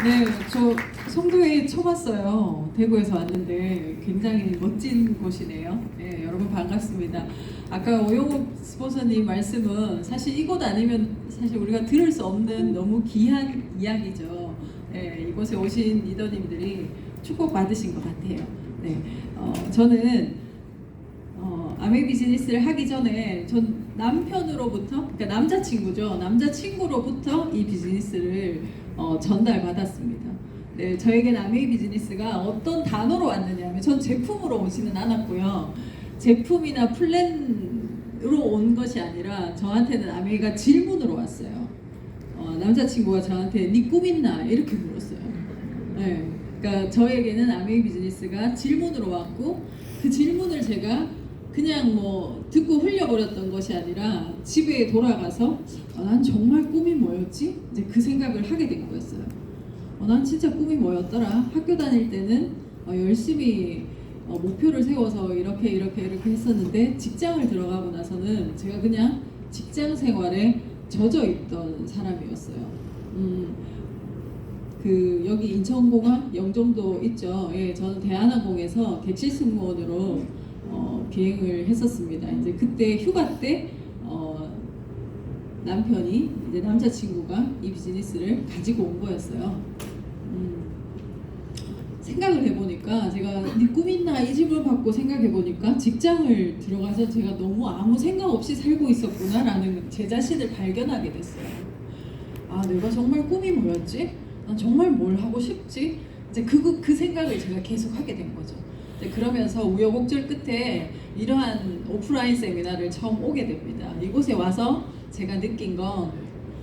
네, 저 송도에 처음 왔어요. 대구에서 왔는데 굉장히 멋진 곳이네요. 네, 여러분 반갑습니다. 아까 오영욱 스포서님 말씀은 사실 이곳 아니면 사실 우리가 들을 수 없는 너무 귀한 이야기죠. 네, 이곳에 오신 리더님들이 축복 받으신 것 같아요. 네, 저는 아메 비즈니스를 하기 전에 전 남편으로부터, 그러니까 남자친구죠. 남자친구로부터 이 비즈니스를 전달받았습니다. 네, 저에겐 아메이 비즈니스가 어떤 단어로 왔느냐 하면 전 제품으로 오지는 않았고요. 제품이나 플랜으로 온 것이 아니라 저한테는 아메이가 질문으로 왔어요. 남자친구가 저한테 네 꿈 있나? 이렇게 물었어요. 네, 그러니까 저에게는 아메이 비즈니스가 질문으로 왔고 그 질문을 제가 그냥 뭐 듣고 흘려버렸던 것이 아니라 집에 돌아가서 난 정말 꿈이 뭐였지? 이제 그 생각을 하게 된 거였어요. 난 진짜 꿈이 뭐였더라? 학교 다닐 때는 열심히 목표를 세워서 이렇게 했었는데 직장을 들어가고 나서는 제가 그냥 직장 생활에 젖어 있던 사람이었어요. 그 여기 인천공항 영종도 있죠. 예, 저는 대한항공에서 객실 승무원으로 비행을 했었습니다. 이제 그때 휴가 때 남편이 이제 남자친구가 이 비즈니스를 가지고 온 거였어요. 생각을 해보니까 제가 네 꿈 있나 이 집을 받고 생각해보니까 직장을 들어가서 제가 너무 아무 생각 없이 살고 있었구나라는 제 자신을 발견하게 됐어요. 아, 내가 정말 꿈이 뭐였지? 난 정말 뭘 하고 싶지? 이제 그 생각을 제가 계속 하게 된 거죠. 그러면서 우여곡절 끝에 이러한 오프라인 세미나를 처음 오게 됩니다. 이곳에 와서 제가 느낀 건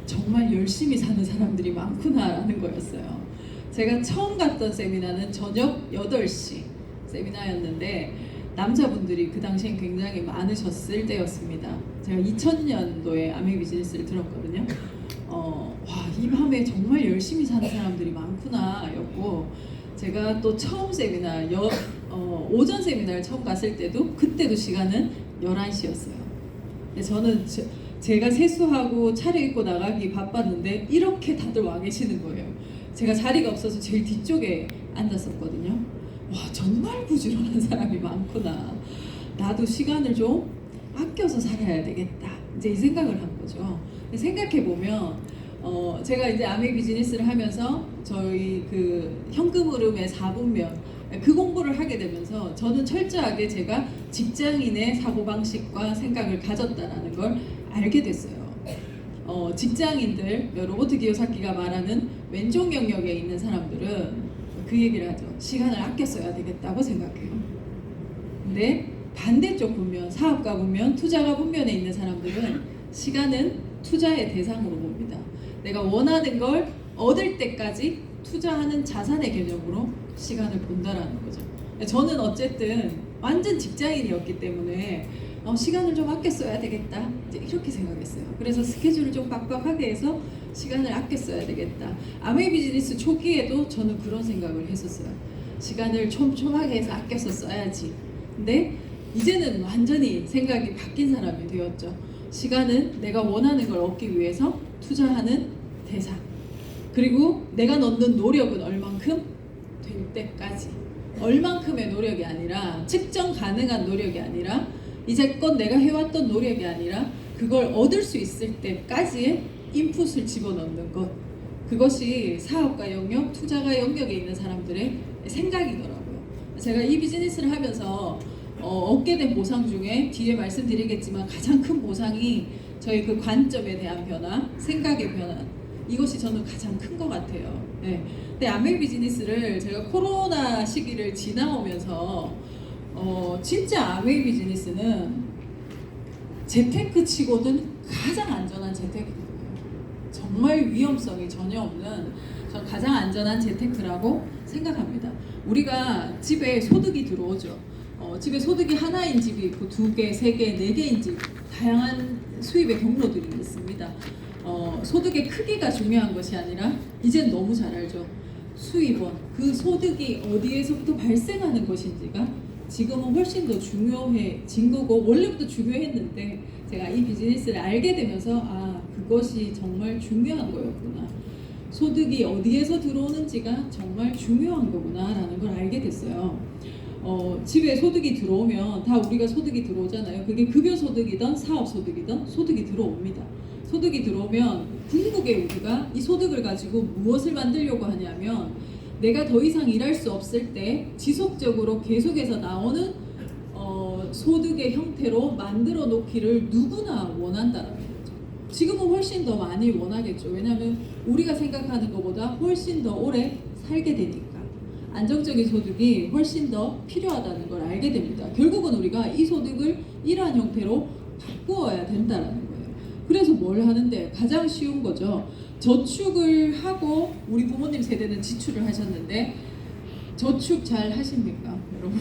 정말 열심히 사는 사람들이 많구나라는 거였어요. 제가 처음 갔던 세미나는 저녁 8시 세미나였는데 남자분들이 그 당시엔 굉장히 많으셨을 때였습니다. 제가 2000년도에 아메 비즈니스를 들었거든요. 와, 이 밤에 정말 열심히 사는 사람들이 많구나 였고, 제가 또 처음 세미나 오전 세미나를 처음 갔을 때도 그때도 시간은 11시였어요. 저는 제가 세수하고 차려입고 나가기 바빴는데 이렇게 다들 와 계시는 거예요. 제가 자리가 없어서 제일 뒤쪽에 앉았었거든요. 와, 정말 부지런한 사람이 많구나. 나도 시간을 좀 아껴서 살아야 되겠다. 이제 이 생각을 한 거죠. 생각해보면 제가 이제 아메 비즈니스를 하면서 저희 그 현금 흐름의 4분면 그 공부를 하게 되면서 저는 철저하게 제가 직장인의 사고방식과 생각을 가졌다라는 걸 알게 됐어요. 직장인들, 로버트 기요사키가 말하는 왼쪽 영역에 있는 사람들은 그 얘기를 하죠. 시간을 아껴 써야 되겠다고 생각해요. 근데 반대쪽 분면, 사업가 분면, 투자가 분면에 있는 사람들은 시간은 투자의 대상으로 봅니다. 내가 원하는 걸 얻을 때까지 투자하는 자산의 개념으로 시간을 본다라는 거죠. 저는 어쨌든 완전 직장인이었기 때문에 시간을 좀 아껴 써야 되겠다 이제 이렇게 생각했어요. 그래서 스케줄을 좀 빡빡하게 해서 시간을 아껴 써야 되겠다. 아메 비즈니스 초기에도 저는 그런 생각을 했었어요. 시간을 촘촘하게 해서 아껴서 써야지. 근데 이제는 완전히 생각이 바뀐 사람이 되었죠. 시간은 내가 원하는 걸 얻기 위해서 투자하는 대상, 그리고 내가 넣는 노력은 얼만큼 될 때까지, 얼만큼의 노력이 아니라 측정 가능한 노력이 아니라 이제껏 내가 해왔던 노력이 아니라 그걸 얻을 수 있을 때까지의 인풋을 집어넣는 것, 그것이 사업가 영역, 투자가 영역에 있는 사람들의 생각이더라고요. 제가 이 비즈니스를 하면서 얻게 된 보상 중에 뒤에 말씀드리겠지만 가장 큰 보상이 저희 그 관점에 대한 변화, 생각의 변화, 이것이 저는 가장 큰 것 같아요. 네. 근데 아메 비즈니스를 제가 코로나 시기를 지나오면서 진짜 아메 비즈니스는 재테크 치고는 가장 안전한 재테크예요. 정말 위험성이 전혀 없는 전 가장 안전한 재테크라고 생각합니다. 우리가 집에 소득이 들어오죠. 집에 소득이 하나인 집이 있고 2개, 3개, 4개인 집, 다양한 수입의 경로들이 있습니다. 소득의 크기가 중요한 것이 아니라 이젠 너무 잘 알죠. 수입원, 그 소득이 어디에서부터 발생하는 것인지가 지금은 훨씬 더 중요해진 거고, 원래부터 중요했는데 제가 이 비즈니스를 알게 되면서 아, 그것이 정말 중요한 거였구나. 소득이 어디에서 들어오는지가 정말 중요한 거구나라는 걸 알게 됐어요. 집에 소득이 들어오면 다 우리가 소득이 들어오잖아요. 그게 급여 소득이든 사업 소득이든 소득이 들어옵니다. 소득이 들어오면 궁극에 우리가 이 소득을 가지고 무엇을 만들려고 하냐면 내가 더 이상 일할 수 없을 때 지속적으로 계속해서 나오는 소득의 형태로 만들어 놓기를 누구나 원한다는 거죠. 지금은 훨씬 더 많이 원하겠죠. 왜냐하면 우리가 생각하는 것보다 훨씬 더 오래 살게 되니까 안정적인 소득이 훨씬 더 필요하다는 걸 알게 됩니다. 결국은 우리가 이 소득을 이러한 형태로 바꾸어야 된다는 거예요. 그래서 뭘 하는데 가장 쉬운 거죠. 저축을 하고 우리 부모님 세대는 지출을 하셨는데 저축 잘 하십니까, 여러분?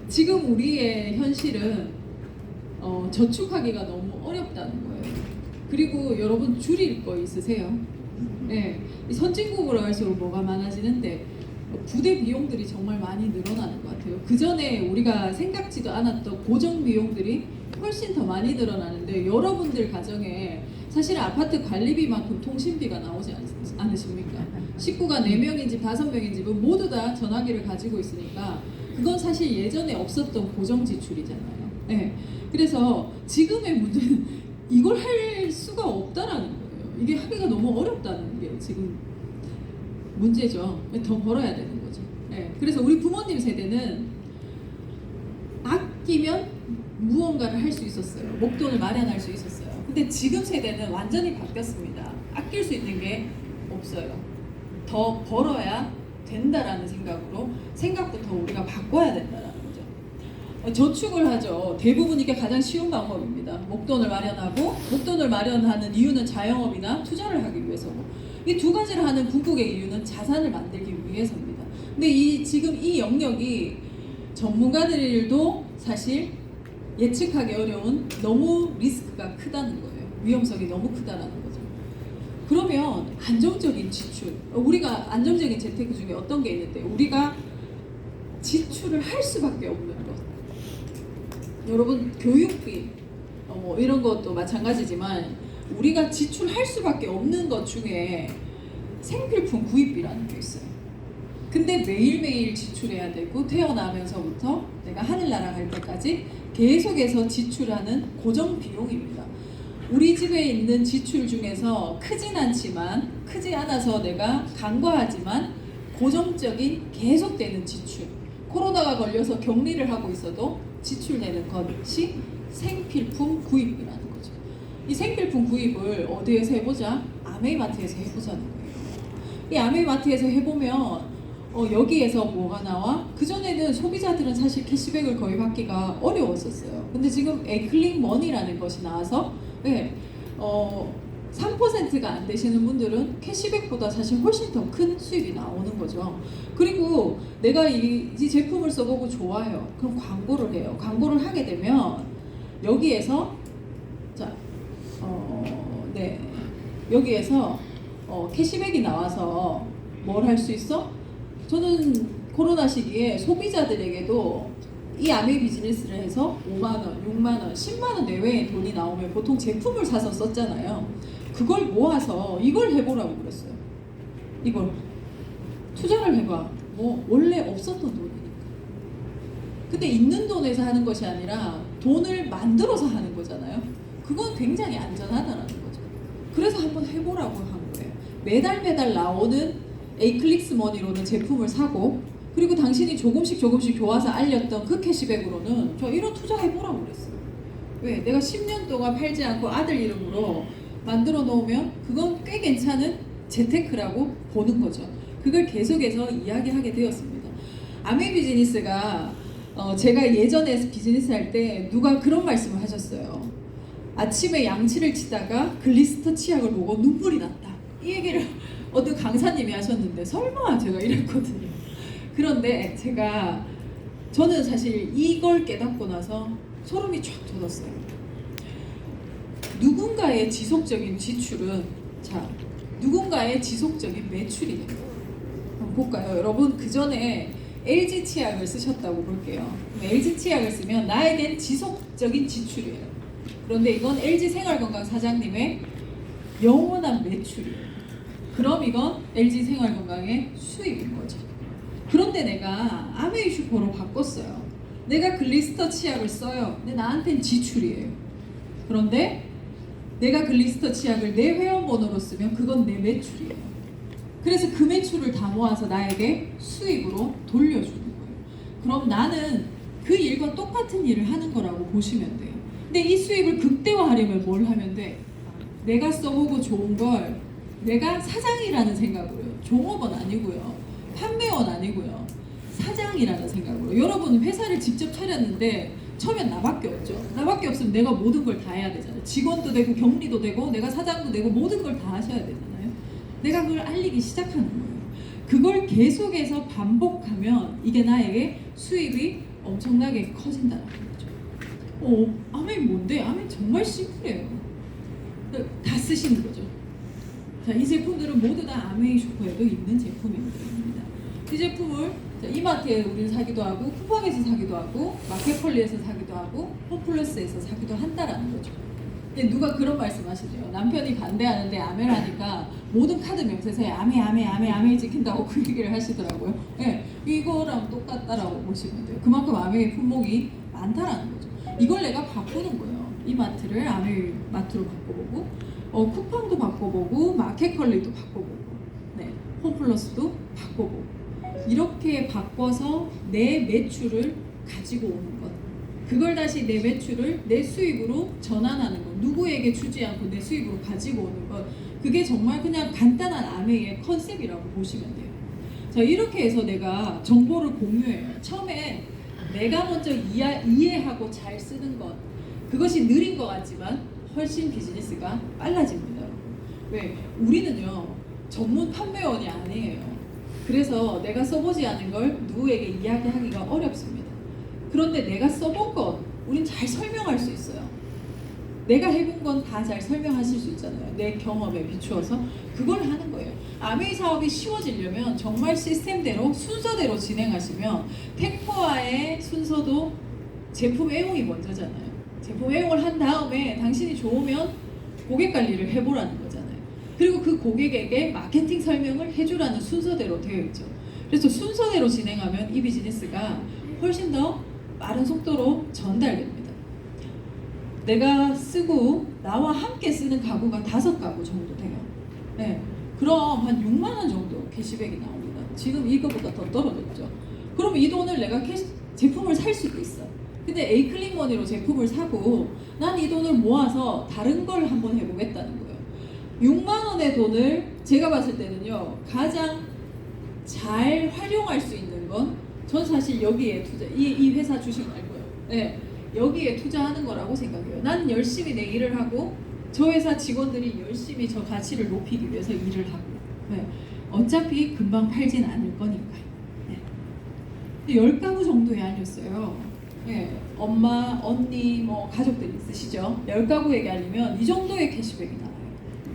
지금 우리의 현실은 저축하기가 너무 어렵다는 거예요. 그리고 여러분 줄일 거 있으세요? 네, 이 선진국으로 갈수록 뭐가 많아지는데 부대 비용들이 정말 많이 늘어나는 것 같아요. 그 전에 우리가 생각지도 않았던 고정 비용들이 훨씬 더 많이 늘어나는데 여러분들 가정에 사실 아파트 관리비만큼 통신비가 나오지 않으십니까? 식구가 4명인 집, 5명인 집은 모두 다 전화기를 가지고 있으니까 그건 사실 예전에 없었던 고정 지출이잖아요. 네. 그래서 지금의 문제는 이걸 할 수가 없다라는 거예요. 이게 하기가 너무 어렵다는 게 지금 문제죠. 더 벌어야 되는 거죠. 네. 그래서 우리 부모님 세대는 아끼면 무언가를 할 수 있었어요. 목돈을 마련할 수 있었어요. 근데 지금 세대는 완전히 바뀌었습니다. 아낄 수 있는 게 없어요. 더 벌어야 된다라는 생각부터 우리가 바꿔야 된다라는 거죠. 저축을 하죠. 대부분 이게 가장 쉬운 방법입니다. 목돈을 마련하고 목돈을 마련하는 이유는 자영업이나 투자를 하기 위해서고 이 두 가지를 하는 궁극의 이유는 자산을 만들기 위해서입니다. 근데 지금 이 영역이 전문가들도 사실 예측하기 어려운 너무 리스크가 크다는 거예요. 위험성이 너무 크다라는 거죠. 그러면 안정적인 지출, 우리가 안정적인 재테크 중에 어떤 게 있는데 우리가 지출을 할 수밖에 없는 것. 여러분 교육비 뭐 이런 것도 마찬가지지만 우리가 지출할 수밖에 없는 것 중에 생필품 구입비라는 게 있어요. 근데 매일매일 지출해야 되고 태어나면서부터 내가 하늘나라 갈 때까지 계속해서 지출하는 고정 비용입니다. 우리 집에 있는 지출 중에서 크진 않지만 크지 않아서 내가 간과하지만 고정적인 계속되는 지출. 코로나가 걸려서 격리를 하고 있어도 지출되는 것이 생필품 구입이라는 거죠. 이 생필품 구입을 어디에서 해보자? 아메이마트에서 해보자는 거예요. 이 아메이마트에서 해보면 여기에서 뭐가 나와? 그전에는 소비자들은 사실 캐시백을 거의 받기가 어려웠었어요. 근데 지금 에클릭 머니라는 것이 나와서 3%가 안 되시는 분들은 캐시백보다 사실 훨씬 더 큰 수익이 나오는 거죠. 그리고 내가 이 제품을 써보고 좋아요. 그럼 광고를 해요. 광고를 하게 되면 여기에서 여기에서 캐시백이 나와서 뭘 할 수 있어? 저는 코로나 시기에 소비자들에게도 이 아메 비즈니스를 해서 5만원, 6만원, 10만원 내외의 돈이 나오면 보통 제품을 사서 썼잖아요. 그걸 모아서 이걸 해보라고 그랬어요. 이걸 투자를 해봐. 뭐 원래 없었던 돈이니까. 근데 있는 돈에서 하는 것이 아니라 돈을 만들어서 하는 거잖아요. 그건 굉장히 안전하다는 거죠. 그래서 한번 해보라고 한 거예요. 매달 나오는 에이클릭스 머니로는 제품을 사고 그리고 당신이 조금씩 좋아서 알렸던 그 캐시백으로는 저 이런 투자 해보라고 그랬어요. 왜? 내가 10년 동안 팔지 않고 아들 이름으로 만들어 놓으면 그건 꽤 괜찮은 재테크라고 보는 거죠. 그걸 계속해서 이야기하게 되었습니다. 아메 비즈니스가 제가 예전에 비즈니스 할 때 누가 그런 말씀을 하셨어요. 아침에 양치를 치다가 글리스터 치약을 보고 눈물이 났다. 이 얘기를 어느 강사님이 하셨는데 설마 제가 이랬거든요. 그런데 저는 사실 이걸 깨닫고 나서 소름이 쫙 돋았어요. 누군가의 지속적인 지출은 누군가의 지속적인 매출이 됩니다. 한번 볼까요? 여러분 그 전에 LG 치약을 쓰셨다고 볼게요. LG 치약을 쓰면 나에겐 지속적인 지출이에요. 그런데 이건 LG 생활건강 사장님의 영원한 매출이에요. 그럼 이건 LG 생활건강의 수입인 거죠. 그런데 내가 아메이 슈퍼로 바꿨어요. 내가 글리스터 치약을 써요. 근데 나한텐 지출이에요. 그런데 내가 글리스터 치약을 내 회원번호로 쓰면 그건 내 매출이에요. 그래서 그 매출을 다 모아서 나에게 수익으로 돌려주는 거예요. 그럼 나는 그 일과 똑같은 일을 하는 거라고 보시면 돼요. 근데 이 수익을 극대화하려면 뭘 하면 돼? 내가 써보고 좋은 걸 내가 사장이라는 생각으로요. 종업원 아니고요. 판매원 아니고요. 사장이라는 생각으로. 여러분은 회사를 직접 차렸는데 처음엔 나밖에 없죠. 나밖에 없으면 내가 모든 걸 다 해야 되잖아요. 직원도 되고 격리도 되고 내가 사장도 되고 모든 걸 다 하셔야 되잖아요. 내가 그걸 알리기 시작하는 거예요. 그걸 계속해서 반복하면 이게 나에게 수입이 엄청나게 커진다는 거죠. 아멘 뭔데? 아멘 정말 심플해요. 다 쓰시는 거죠. 자, 이 제품들은 모두 다 아메이 슈퍼에도 있는 제품입니다. 이 제품을 이마트에 우리는 사기도 하고 쿠팡에서 사기도 하고 마켓컬리에서 사기도 하고 홈플러스에서 사기도 한다라는 거죠. 근데 누가 그런 말씀하시죠. 남편이 반대하는데 아메라니까 모든 카드 명세서에 아메 찍힌다고 그 얘기를 하시더라고요. 네, 이거랑 똑같다라고 보시면 돼요. 그만큼 아메의 품목이 많다라는 거죠. 이걸 내가 바꾸는 거예요. 이마트를 아메 마트로 바꿔보고 쿠팡도 바꿔보고 마켓컬리도 바꿔보고 네, 홈플러스도 바꿔보고 이렇게 바꿔서 내 매출을 가지고 오는 것, 그걸 다시 내 매출을 내 수입으로 전환하는 것, 누구에게 주지 않고 내 수입으로 가지고 오는 것, 그게 정말 그냥 간단한 아메의 컨셉이라고 보시면 돼요. 자, 이렇게 해서 내가 정보를 공유해요. 처음에 내가 먼저 이해하고 잘 쓰는 것, 그것이 느린 것 같지만 훨씬 비즈니스가 빨라집니다. 왜? 우리는요 전문 판매원이 아니에요. 그래서 내가 써보지 않은 걸 누구에게 이야기하기가 어렵습니다. 그런데 내가 써본 것 우린 잘 설명할 수 있어요. 내가 해본 건 다 잘 설명하실 수 있잖아요. 내 경험에 비추어서 그걸 하는 거예요. 아메이 사업이 쉬워지려면 정말 시스템대로 순서대로 진행하시면 템포화의 순서도 제품 애용이 먼저잖아요. 제품 애용을 한 다음에 당신이 좋으면 고객 관리를 해보라는 거잖아요. 그리고 그 고객에게 마케팅 설명을 해주라는 순서대로 되어 있죠. 그래서 순서대로 진행하면 이 비즈니스가 훨씬 더 빠른 속도로 전달됩니다. 내가 쓰고 나와 함께 쓰는 가구가 5가구 정도 돼요. 네. 그럼 한 6만 원 정도 캐시백이 나옵니다. 지금 이거보다 더 떨어졌죠. 그럼 이 돈을 내가 제품을 살 수도 있어. 근데 에이클린 머니로 제품을 사고 난 이 돈을 모아서 다른 걸 한번 해보겠다는 거예요. 6만 원의 돈을 제가 봤을 때는요 가장 잘 활용할 수 있는 건 전 사실 여기에 투자, 이 회사 주식 말고요. 네, 여기에 투자하는 거라고 생각해요. 난 열심히 내 일을 하고 저 회사 직원들이 열심히 저 가치를 높이기 위해서 일을 하고 네, 어차피 금방 팔진 않을 거니까요. 네. 10가구 정도에 알렸어요. 네, 엄마, 언니, 뭐 가족들이 있으시죠? 10가구에게 알리면 이 정도의 캐시백이 나와요.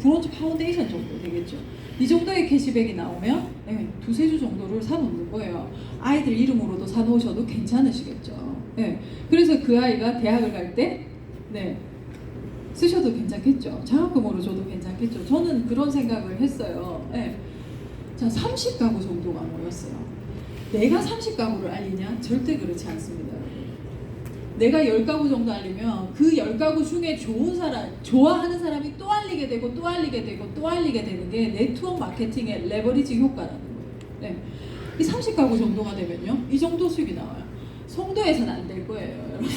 브론즈 파운데이션 정도 되겠죠. 이 정도의 캐시백이 나오면 네, 2-3주 정도를 사놓는 거예요. 아이들 이름으로도 사놓으셔도 괜찮으시겠죠. 네, 그래서 그 아이가 대학을 갈 때 네, 쓰셔도 괜찮겠죠. 장학금으로 줘도 괜찮겠죠. 저는 그런 생각을 했어요. 네. 자, 30가구 정도가 모였어요. 내가 30가구를 알리냐? 절대 그렇지 않습니다. 내가 10가구 정도 알리면 그 10가구 중에 좋은 사람, 좋아하는 사람이 또 알리게 되고 또 알리게 되고 또 알리게 되는 게 네트워크 마케팅의 레버리지 효과라는 거예요. 네. 이 30가구 정도가 되면요, 이 정도 수익이 나와요. 송도에서는 안 될 거예요, 여러분.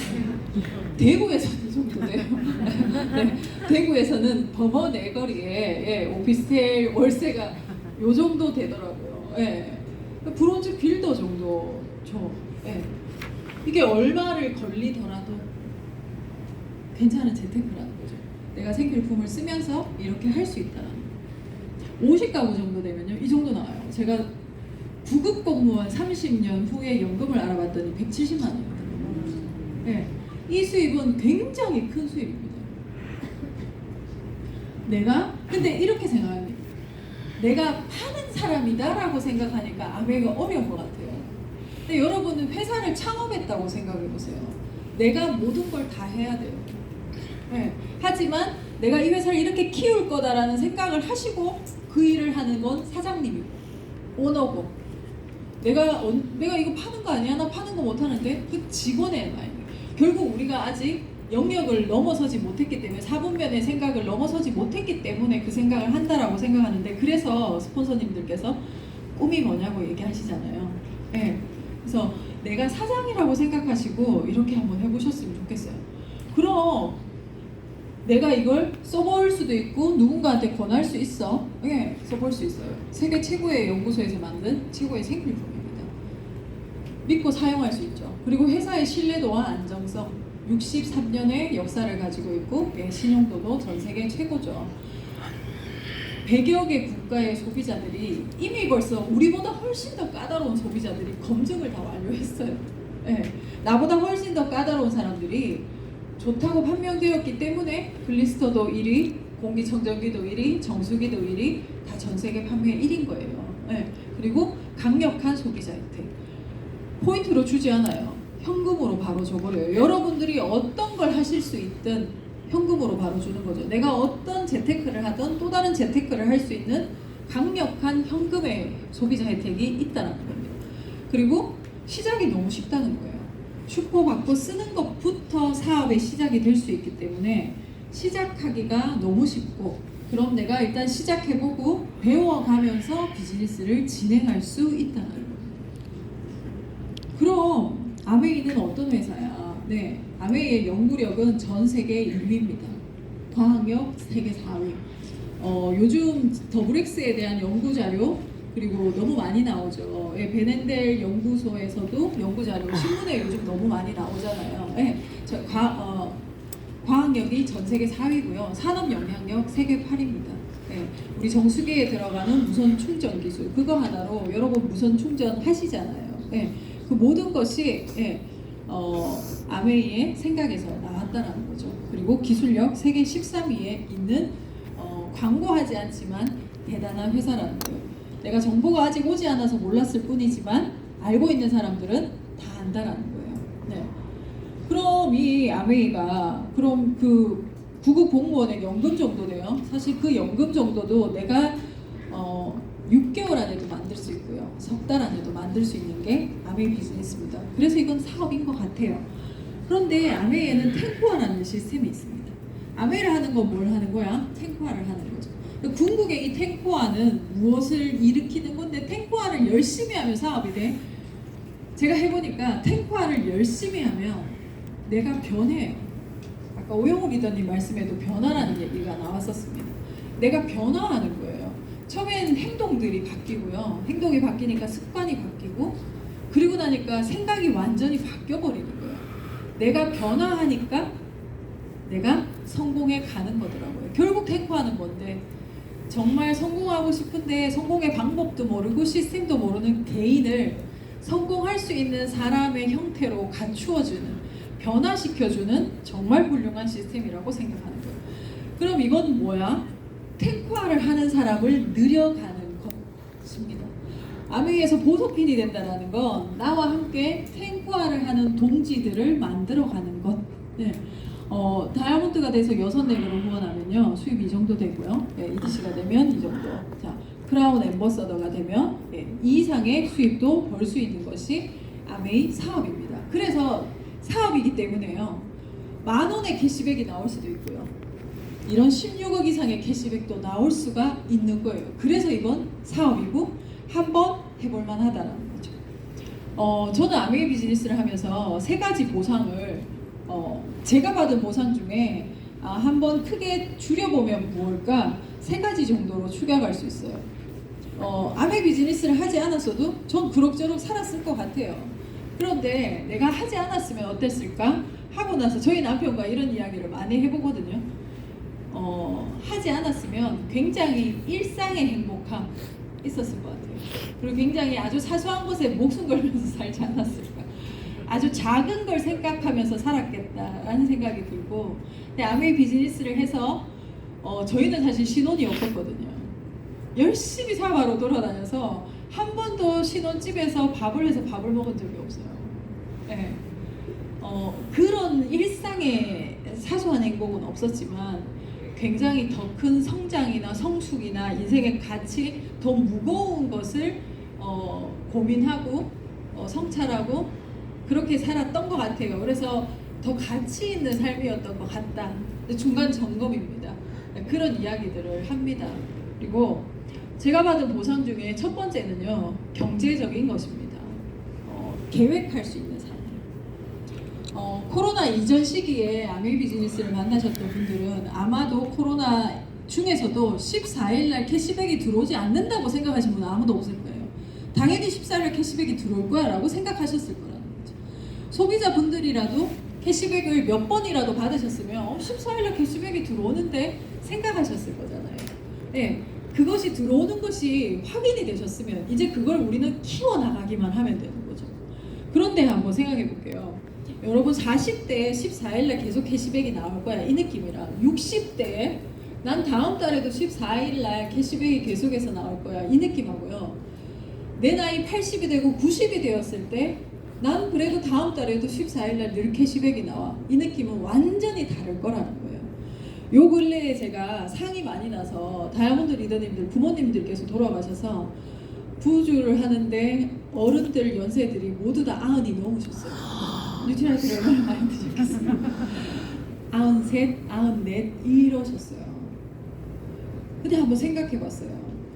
대구에서는 이 정도 돼요. 네. 대구에서는 범어 내거리에 예, 오피스텔 월세가 요 정도 되더라고요. 예. 브론즈 빌더 정도 죠. 예. 이게 얼마를 걸리더라도 괜찮은 재테크라는 거죠. 내가 생필품을 쓰면서 이렇게 할 수 있다는 거. 50가구 정도 되면요, 이 정도 나와요. 제가 9급 공무원 30년 후에 연금을 알아봤더니 170만 원이거든요. 네, 이 수입은 굉장히 큰 수입입니다. 근데 이렇게 생각합니다. 내가 파는 사람이다라고 생각하니까 아메가 어려운 것 같아요. 근데 여러분은 회사를 창업했다고 생각해 보세요. 내가 모든 걸 다 해야 돼요. 네. 하지만 내가 이 회사를 이렇게 키울 거다라는 생각을 하시고 그 일을 하는 건 사장님이고 오너고 내가 이거 파는 거 아니야? 나 파는 거 못 하는데 그 직원의 마인드. 결국 우리가 아직 영역을 넘어서지 못했기 때문에 4분면의 생각을 넘어서지 못했기 때문에 그 생각을 한다라고 생각하는데 그래서 스폰서님들께서 꿈이 뭐냐고 얘기하시잖아요. 네. 그래서 내가 사장이라고 생각하시고 이렇게 한번 해보셨으면 좋겠어요. 그럼 내가 이걸 써볼 수도 있고 누군가한테 권할 수 있어. 예, 써볼 수 있어요. 세계 최고의 연구소에서 만든 최고의 생필품입니다. 믿고 사용할 수 있죠. 그리고 회사의 신뢰도와 안정성, 63년의 역사를 가지고 있고 예, 신용도도 전 세계 최고죠. 100여 개 국가의 소비자들이 이미 벌써 우리보다 훨씬 더 까다로운 소비자들이 검증을 다 완료했어요. 예, 나보다 훨씬 더 까다로운 사람들이 좋다고 판명되었기 때문에 글리스터도 1위, 공기청정기도 1위, 정수기도 1위, 다 전 세계 판매 1위인 거예요. 네. 그리고 강력한 소비자 혜택. 포인트로 주지 않아요. 현금으로 바로 줘버려요. 여러분들이 어떤 걸 하실 수 있든 현금으로 바로 주는 거죠. 내가 어떤 재테크를 하든 또 다른 재테크를 할 수 있는 강력한 현금의 소비자 혜택이 있다는 겁니다. 그리고 시작이 너무 쉽다는 거예요. 슈퍼 받고 쓰는 것부터 사업의 시작이 될 수 있기 때문에 시작하기가 너무 쉽고 그럼 내가 일단 시작해보고 배워가면서 비즈니스를 진행할 수 있다는 거예요. 그럼 아메이는 어떤 회사야? 네, 아메이의 연구력은 전 세계 1위입니다. 과학력 세계 4위. 요즘 더블엑스에 대한 연구 자료 그리고 너무 많이 나오죠. 예, 베넨델 연구소에서도 연구 자료 신문에 요즘 너무 많이 나오잖아요. 예, 과학력이 전 세계 4위고요. 산업 영향력 세계 8위입니다. 예, 우리 정수기에 들어가는 무선 충전 기술 그거 하나로 여러분 무선 충전 하시잖아요. 예, 그 모든 것이 아메이의 생각에서 나왔다는 거죠. 그리고 기술력 세계 13위에 있는 광고하지 않지만 대단한 회사라는 거예요. 내가 정보가 아직 오지 않아서 몰랐을 뿐이지만 알고 있는 사람들은 다 안다라는 거예요. 네. 그럼 이 아메이가 그럼 그 구급 공무원의 연금 정도 돼요. 사실 그 연금 정도도 내가 6개월 안에도 만들 수 있고요. 석 달 안에도 만들 수 있는 게 아메이 비즈니스입니다. 그래서 이건 사업인 것 같아요. 그런데 아메이에는 탱코화라는 시스템이 있습니다. 아메이를 하는 건 뭘 하는 거야? 탱코화를 하는 거죠. 궁극의 이 탱코화는 무엇을 일으키는 건데 탱코화를 열심히 하면 사업이 돼? 제가 해보니까 탱코화를 열심히 하면 내가 변해요. 아까 오영우 리더님 말씀에도 변화라는 얘기가 나왔었습니다. 내가 변화하는 거예요. 처음엔 행동들이 바뀌고요. 행동이 바뀌니까 습관이 바뀌고 그리고 나니까 생각이 완전히 바뀌어버리는 거예요. 내가 변화하니까 내가 성공에 가는 거더라고요. 결국 탱코하는 건데 정말 성공하고 싶은데 성공의 방법도 모르고 시스템도 모르는 개인을 성공할 수 있는 사람의 형태로 갖추어주는 변화시켜주는 정말 훌륭한 시스템이라고 생각하는 거예요. 그럼 이건 뭐야? 탱코화를 하는 사람을 늘려가는 것입니다. 아메이에서 보석핀이 된다는 건 나와 함께 탱코화를 하는 동지들을 만들어가는 것. 네. 다이아몬드가 돼서 6레벨을 후원하면요 수입 이 정도 되고요. 네, EDC가 되면 이 정도. 자, 크라운 앰버서더가 되면 이 이상의 수입도 벌 수 있는 것이 아메이 사업입니다. 그래서 사업이기 때문에요. 10,000원의 캐시백이 나올 수도 있고요. 이런 16억 이상의 캐시백도 나올 수가 있는 거예요. 그래서 이건 사업이고 한번 해볼 만하다는 거죠. 저는 아메이 비즈니스를 하면서 3가지 보상을 제가 받은 보상 중에 한번 크게 줄여보면 뭘까 3가지 정도로 추격할 수 있어요. 아메이 비즈니스를 하지 않았어도 전 그럭저럭 살았을 것 같아요. 그런데 내가 하지 않았으면 어땠을까 하고 나서 저희 남편과 이런 이야기를 많이 해보거든요. 하지 않았으면 굉장히 일상의 행복함 있었을 것 같아요. 그리고 굉장히 아주 사소한 것에 목숨 걸면서 살지 않았을까. 아주 작은 걸 생각하면서 살았겠다라는 생각이 들고, 근데 아메이 비즈니스를 해서 저희는 사실 신혼이 없었거든요. 열심히 사바로 돌아다녀서 한 번도 신혼집에서 밥을 해서 밥을 먹은 적이 없어요. 네. 그런 일상의 사소한 행복은 없었지만 굉장히 더 큰 성장이나 성숙이나 인생의 가치, 더 무거운 것을 고민하고 성찰하고 그렇게 살았던 것 같아요. 그래서 더 가치 있는 삶이었던 것 같다. 중간 점검입니다. 그런 이야기들을 합니다. 그리고 제가 받은 보상 중에 첫 번째는요, 경제적인 것입니다. 계획할 수 있는 삶. 코로나 이전 시기에 아메이 비즈니스를 만나셨던 분들은 아마도 코로나 중에서도 14일 날 캐시백이 들어오지 않는다고 생각하신 분은 아무도 없을 거예요. 당연히 14일 날 캐시백이 들어올 거야 라고 생각하셨을 거라는 거죠. 소비자분들이라도 캐시백을 몇 번이라도 받으셨으면 14일 날 캐시백이 들어오는데 생각하셨을 거잖아요. 네, 그것이 들어오는 것이 확인이 되셨으면 이제 그걸 우리는 키워나가기만 하면 되는 거죠. 그런데 한번 생각해 볼게요. 여러분 40대에 14일날 계속 캐시백이 나올 거야 이 느낌이랑 60대에 난 다음 달에도 14일날 캐시백이 계속해서 나올 거야 이 느낌하고요. 내 나이 80이 되고 90이 되었을 때 난 그래도 다음 달에도 14일날 늘 캐시백이 나와 이 느낌은 완전히 다를 거라는 거예요. 요 근래에 제가 상이 많이 나서 다이아몬드 리더님들 부모님들께서 돌아가셔서 부주를 하는데 어른들 연세들이 모두 다 90이 넘으셨어요. 뉴트리아를 얼마나 많이 드셨겠어요. 93, 94 이러셨어요. 근데 한번 생각해봤어요.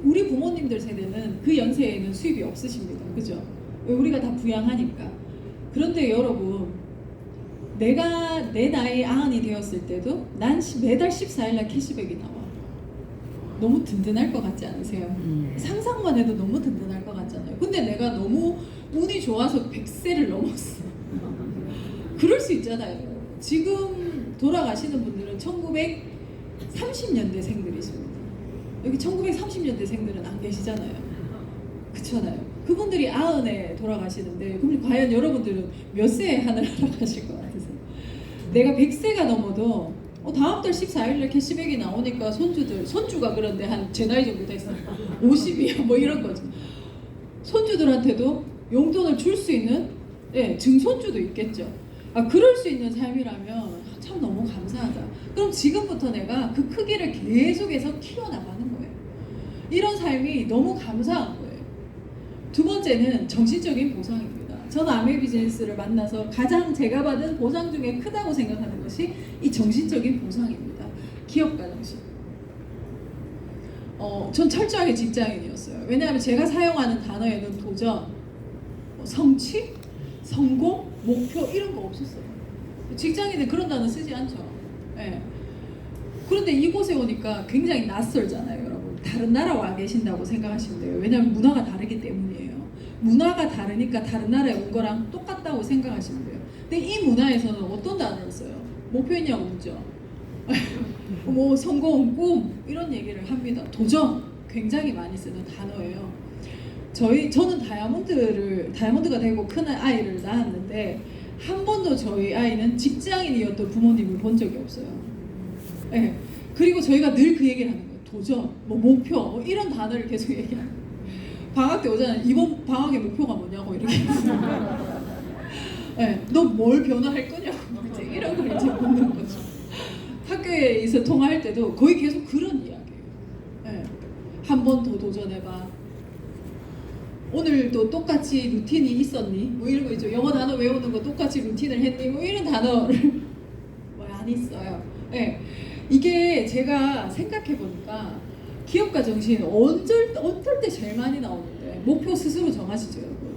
우리 부모님들 세대는 그 연세에는 수입이 없으십니다. 그죠? 우리가 다 부양하니까. 그런데 여러분, 내가 내 나이 90이 되었을 때도 난 매달 14일날 캐시백이 나와. 너무 든든할 것 같지 않으세요? 상상만 해도 너무 든든할 것 같잖아요. 근데 내가 너무 운이 좋아서 100세를 넘었어. 그럴 수 있잖아요. 지금 돌아가시는 분들은 1930년대생들이십니다. 여기 1930년대생들은 안 계시잖아요. 그렇잖아요. 그분들이 90에 돌아가시는데 그럼 과연 여러분들은 몇 세에 하늘나라 가실 것 같으세요? 내가 100세가 넘어도 다음 달 14일날 캐시백이 나오니까 손주가 그런데 한 제 나이 정도 됐어요. 50이야 뭐 이런 거죠. 손주들한테도 용돈을 줄 수 있는 증손주도 있겠죠. 그럴 수 있는 삶이라면 참 너무 감사하다. 그럼 지금부터 내가 그 크기를 계속해서 키워나가는 거예요. 이런 삶이 너무 감사한 거예요. 두 번째는 정신적인 보상입니다. 저는 아메이 비즈니스를 만나서 가장 제가 받은 보상 중에 크다고 생각하는 것이 이 정신적인 보상입니다. 기업가 정신. 전 철저하게 직장인이었어요. 왜냐하면 제가 사용하는 단어에는 도전, 성취, 성공, 목표 이런 거 없었어요. 직장인은 그런 단어 쓰지 않죠. 네. 그런데 이곳에 오니까 굉장히 낯설잖아요, 여러분. 다른 나라 와 계신다고 생각하시면 돼요. 왜냐하면 문화가 다르기 때문이에요. 문화가 다르니까 다른 나라에 온 거랑 똑같다고 생각하시면 돼요. 근데 이 문화에서는 어떤 단어를 써요? 목표 있냐고 묻죠. 뭐 성공, 꿈 이런 얘기를 합니다. 도전 굉장히 많이 쓰는 단어예요. 저는 다이아몬드가 되고 큰 아이를 낳았는데 한 번도 저희 아이는 직장인이었던 부모님을 본 적이 없어요. 네. 그리고 저희가 늘 그 얘기를 하는 거예요. 도전, 뭐 목표, 뭐 이런 단어를 계속 얘기하는 거예요. 방학 때 오잖아요. 이번 방학의 목표가 뭐냐고 이렇게. 네. 너 뭘 변화할 거냐고 이제 이런 걸 이제 묻는 거죠. 학교에서 통화할 때도 거의 계속 그런 이야기예요. 네. 한 번 더 도전해봐. 오늘도 똑같이 루틴이 있었니? 뭐 이런 거 있죠. 영어 단어 외우는 거 똑같이 루틴을 했니? 뭐 이런 단어를 뭐 안 있어요. 네. 이게 제가 생각해 보니까 기업가 정신 어떨 때 제일 많이 나오는데 목표 스스로 정하시죠, 여러분.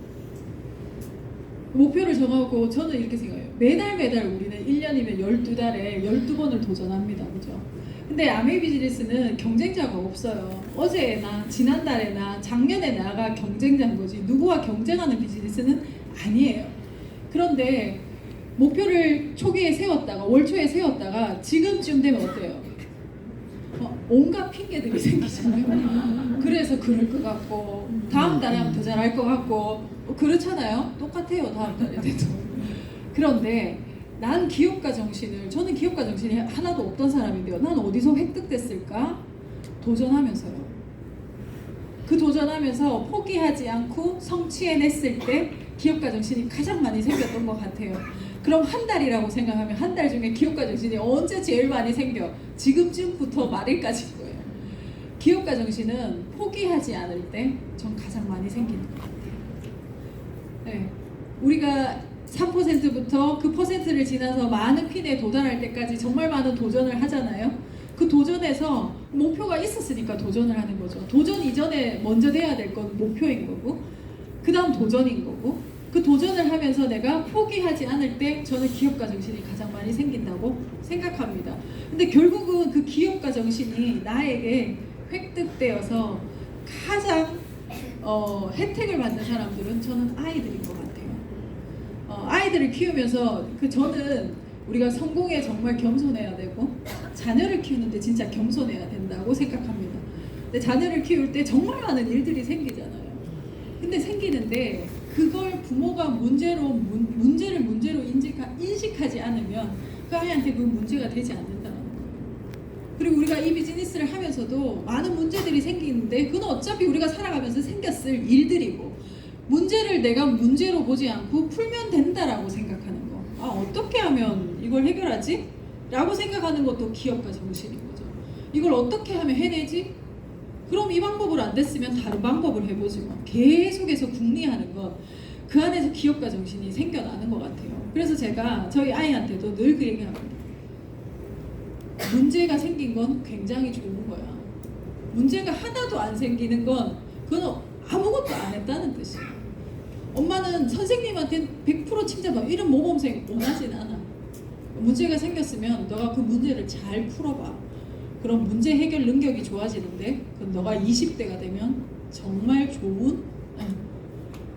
목표를 정하고 저는 이렇게 생각해요. 매달 우리는 1년이면 12달에 12번을 도전합니다. 그죠? 근데 아메이 비즈니스는 경쟁자가 없어요. 어제나 지난달에나 작년에 나가 경쟁자인 거지 누구와 경쟁하는 비즈니스는 아니에요. 그런데 목표를 초기에 세웠다가 월초에 세웠다가 지금쯤 되면 어때요? 온갖 핑계들이 생기잖아요. 그래서 그럴 것 같고 다음 달에 하면 더 잘할 것 같고 그렇잖아요. 똑같아요. 다음 달에 돼도. 그런데 저는 기업가 정신이 하나도 없던 사람인데요. 난 어디서 획득됐을까? 도전하면서요. 그 도전하면서 포기하지 않고 성취해냈을 때 기업가 정신이 가장 많이 생겼던 것 같아요. 그럼 한 달이라고 생각하면 한 달 중에 기업가 정신이 언제 제일 많이 생겨? 지금쯤부터 말일까지인 거예요. 기업가 정신은 포기하지 않을 때 전 가장 많이 생기는 것 같아요. 네. 우리가 3%부터 그 퍼센트를 지나서 많은 핀에 도달할 때까지 정말 많은 도전을 하잖아요. 그 도전에서 목표가 있었으니까 도전을 하는 거죠. 도전 이전에 먼저 돼야 될 건 목표인 거고, 그 다음 도전인 거고, 그 도전을 하면서 내가 포기하지 않을 때 저는 기업가 정신이 가장 많이 생긴다고 생각합니다. 근데 결국은 그 기업가 정신이 나에게 획득되어서 가장 혜택을 받는 사람들은 저는 아이들인 것 같아요. 아이들을 키우면서 저는 우리가 성공에 정말 겸손해야 되고 자녀를 키우는데 진짜 겸손해야 된다고 생각합니다. 근데 자녀를 키울 때 정말 많은 일들이 생기잖아요. 근데 생기는데 그걸 부모가 문제를 문제로 인식하지 않으면 그 아이한테 그 문제가 되지 않는다는 거예요. 그리고 우리가 이 비즈니스를 하면서도 많은 문제들이 생기는데 그건 어차피 우리가 살아가면서 생겼을 일들이고, 문제를 내가 문제로 보지 않고 풀면 된다라고 생각하는 거. 아, 어떻게 하면 이걸 해결하지? 라고 생각하는 것도 기업가 정신인 거죠. 이걸 어떻게 하면 해내지? 그럼 이 방법으로 안 됐으면 다른 방법을 해보지 뭐. 계속해서 궁리하는 것, 그 안에서 기업가 정신이 생겨나는 것 같아요. 그래서 제가 저희 아이한테도 늘 그 얘기합니다. 문제가 생긴 건 굉장히 좋은 거야. 문제가 하나도 안 생기는 건 그건 아무것도 안 했다는 뜻이야. 엄마는 선생님한테 100% 칭찬받아. 이런 모범생 원하진 않아. 문제가 생겼으면 너가 그 문제를 잘 풀어봐. 그럼 문제 해결 능력이 좋아지는데, 그럼 너가 20대가 되면 정말 좋은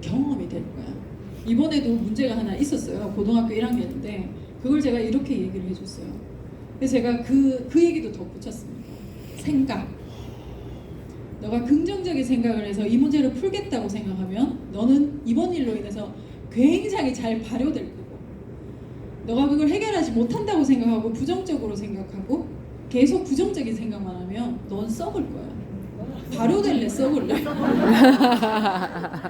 경험이 될 거야. 이번에도 문제가 하나 있었어요. 고등학교 1학년인데 그걸 제가 이렇게 얘기를 해줬어요. 그래서 제가 그 얘기도 덧붙였습니다. 생각. 너가 긍정적인 생각을 해서 이 문제를 풀겠다고 생각하면 너는 이번 일로 인해서 굉장히 잘 발효될 거고, 너가 그걸 해결하지 못한다고 생각하고 부정적으로 생각하고 계속 부정적인 생각만 하면 넌 썩을 거야. 발효될래 썩을래?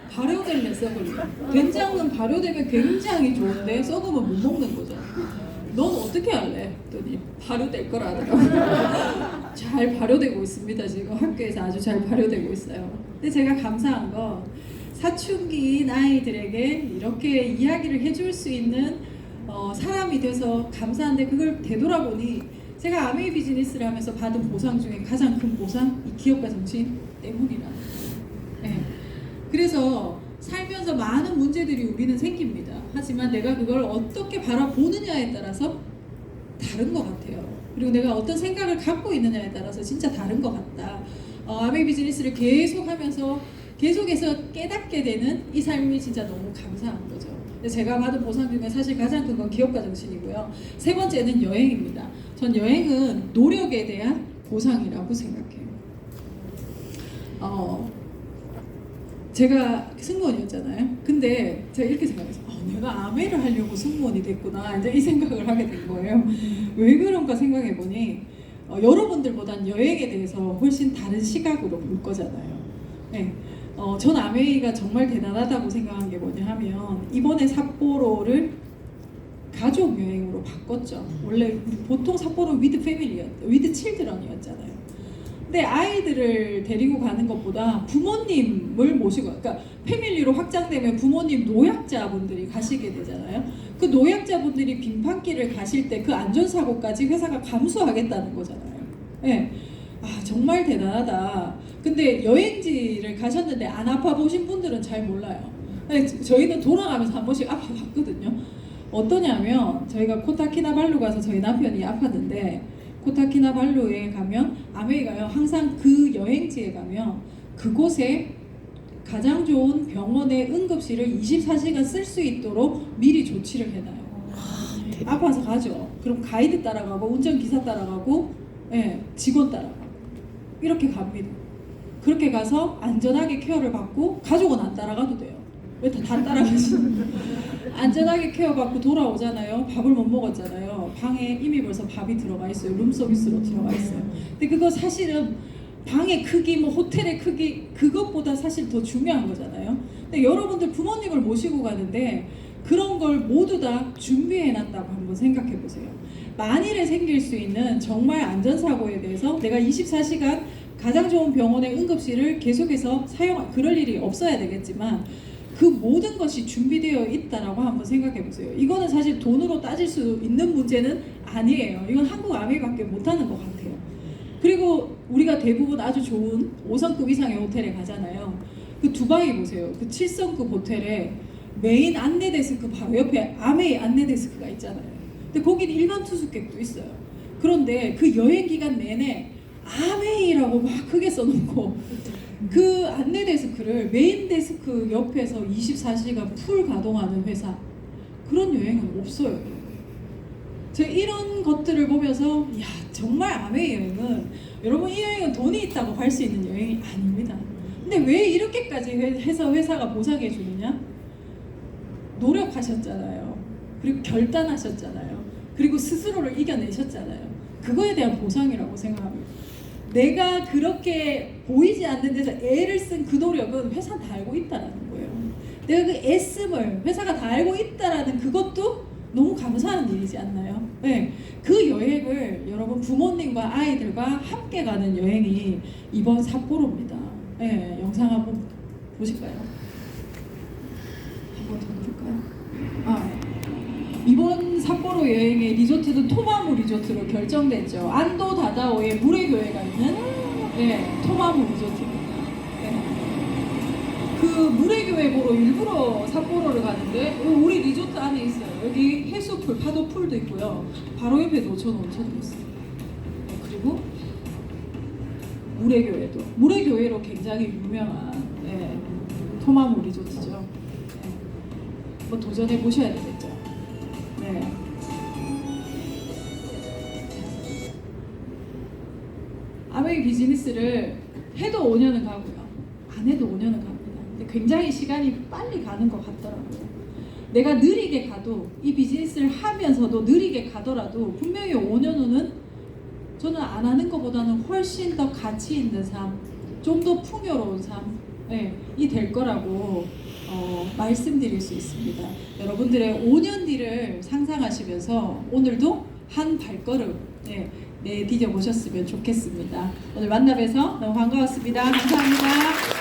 발효될래 썩을래? 된장은 발효되면 굉장히 좋은데 썩으면 못 먹는 거잖아. 넌 어떻게 할래? 했더니 발효될 거라 하더라고요. 잘 발효되고 있습니다. 지금 학교에서 아주 잘 발효되고 있어요. 근데 제가 감사한 건 사춘기인 아이들에게 이렇게 이야기를 해줄 수 있는 사람이 돼서 감사한데, 그걸 되돌아보니 제가 아메이 비즈니스를 하면서 받은 보상 중에 가장 큰 보상, 이 기업가 정신 때문이라는 거예요. 네. 그래서 살면서 많은 문제들이 우리는 생깁니다. 하지만 내가 그걸 어떻게 바라보느냐에 따라서 다른 것 같아요. 그리고 내가 어떤 생각을 갖고 있느냐에 따라서 진짜 다른 것 같다. 아메이 비즈니스를 계속하면서 계속해서 깨닫게 되는 이 삶이 진짜 너무 감사한 거죠. 제가 받은 보상 중에 사실 가장 큰 건 기업가 정신이고요. 세 번째는 여행입니다. 전 여행은 노력에 대한 보상이라고 생각해요. 제가 승무원이었잖아요. 근데 제가 이렇게 생각했어요. 내가 아메를 하려고 승무원이 됐구나. 이제 이 생각을 하게 된 거예요. 왜 그런가 생각해보니 여러분들보단 여행에 대해서 훨씬 다른 시각으로 볼 거잖아요. 네. 전 아메이가 정말 대단하다고 생각한 게 뭐냐 하면, 이번에 삿포로를 가족 여행으로 바꿨죠. 원래 보통 삿포로 위드 칠드런이었잖아요. 근데 아이들을 데리고 가는 것보다 부모님을 모시고, 그러니까 패밀리로 확장되면 부모님 노약자분들이 가시게 되잖아요. 그 노약자분들이 빙판길을 가실 때 그 안전사고까지 회사가 감수하겠다는 거잖아요. 네. 아, 정말 대단하다. 근데 여행지를 가셨는데 안 아파 보신 분들은 잘 몰라요. 저희는 돌아가면서 한 번씩 아파 봤거든요. 어떠냐면, 저희가 코타키나발루 가서 저희 남편이 아팠는데, 코타키나발루에 가면 아메이가요, 항상 그 여행지에 가면 그곳에 가장 좋은 병원의 응급실을 24시간 쓸 수 있도록 미리 조치를 해놔요. 아파서 가죠. 그럼 가이드 따라가고 운전기사 따라가고 직원 따라가고 이렇게 갑니다. 그렇게 가서 안전하게 케어를 받고, 가족은 안 따라가도 돼요. 왜 다 따라가시는 안전하게 케어받고 돌아오잖아요. 밥을 못 먹었잖아요. 방에 이미 벌써 밥이 들어가 있어요. 룸서비스로 들어가 있어요. 근데 그거 사실은 방의 크기, 뭐 호텔의 크기, 그것보다 사실 더 중요한 거잖아요. 근데 여러분들 부모님을 모시고 가는데 그런 걸 모두 다 준비해놨다고 한번 생각해 보세요. 만일에 생길 수 있는 정말 안전사고에 대해서 내가 24시간 가장 좋은 병원의 응급실을 계속해서 그럴 일이 없어야 되겠지만 그 모든 것이 준비되어 있다라고 한번 생각해 보세요. 이거는 사실 돈으로 따질 수 있는 문제는 아니에요. 이건 한국아메이밖에 못하는 것 같아요. 그리고 우리가 대부분 아주 좋은 5성급 이상의 호텔에 가잖아요. 그 두바이 보세요. 그 7성급 호텔에 메인 안내 데스크 바로 옆에 아메이 안내 데스크가 있잖아요. 근데 거기는 일반 투숙객도 있어요. 그런데 그 여행 기간 내내 아메이라고 막 크게 써놓고 그 안내 데스크를 메인 데스크 옆에서 24시간 풀 가동하는 회사, 그런 여행은 없어요. 제가 이런 것들을 보면서 야, 정말 아메이 여행은, 여러분 이 여행은 돈이 있다고 할 수 있는 여행이 아닙니다. 근데 왜 이렇게까지 해서 회사가 보상해 주느냐? 노력하셨잖아요. 그리고 결단하셨잖아요. 그리고 스스로를 이겨내셨잖아요. 그거에 대한 보상이라고 생각합니다. 내가 그렇게 보이지 않는 데서 애를 쓴 그 노력은 회사 다 알고 있다라는 거예요. 내가 그 애씀을 회사가 다 알고 있다라는 그것도 너무 감사한 일이지 않나요? 네, 그 여행을 여러분 부모님과 아이들과 함께 가는 여행이 이번 삿포로입니다. 네, 영상 한번 보실까요? 한번 더 누를까요? 이번 삿포로 여행의 리조트는 토마무 리조트로 결정됐죠. 안도 다다오에 물의 교회가 있는 토마무 리조트입니다. 그 물의 교회 보러 일부러 삿포로를 가는데 우리 리조트 안에 있어요. 여기 해수풀, 파도풀도 있고요. 바로 옆에 노천 온천도 있어요. 그리고 물의 교회도, 물의 교회로 굉장히 유명한 토마무 리조트죠. 한번 도전해 보셔야 되겠죠. 네. 아메이 비즈니스를 해도 5년은 가고요. 안 해도 5년은 갑니다. 근데 굉장히 시간이 빨리 가는 것 같더라고요. 내가 느리게 가도, 이 비즈니스를 하면서도 느리게 가더라도 분명히 5년 후는 저는 안 하는 것보다는 훨씬 더 가치 있는 삶, 좀 더 풍요로운 삶이 될 거라고 말씀드릴 수 있습니다. 여러분들의 5년 뒤를 상상하시면서 오늘도 한 발걸음 내디뎌 보셨으면 좋겠습니다. 오늘 만나 뵈서 너무 반가웠습니다. 감사합니다.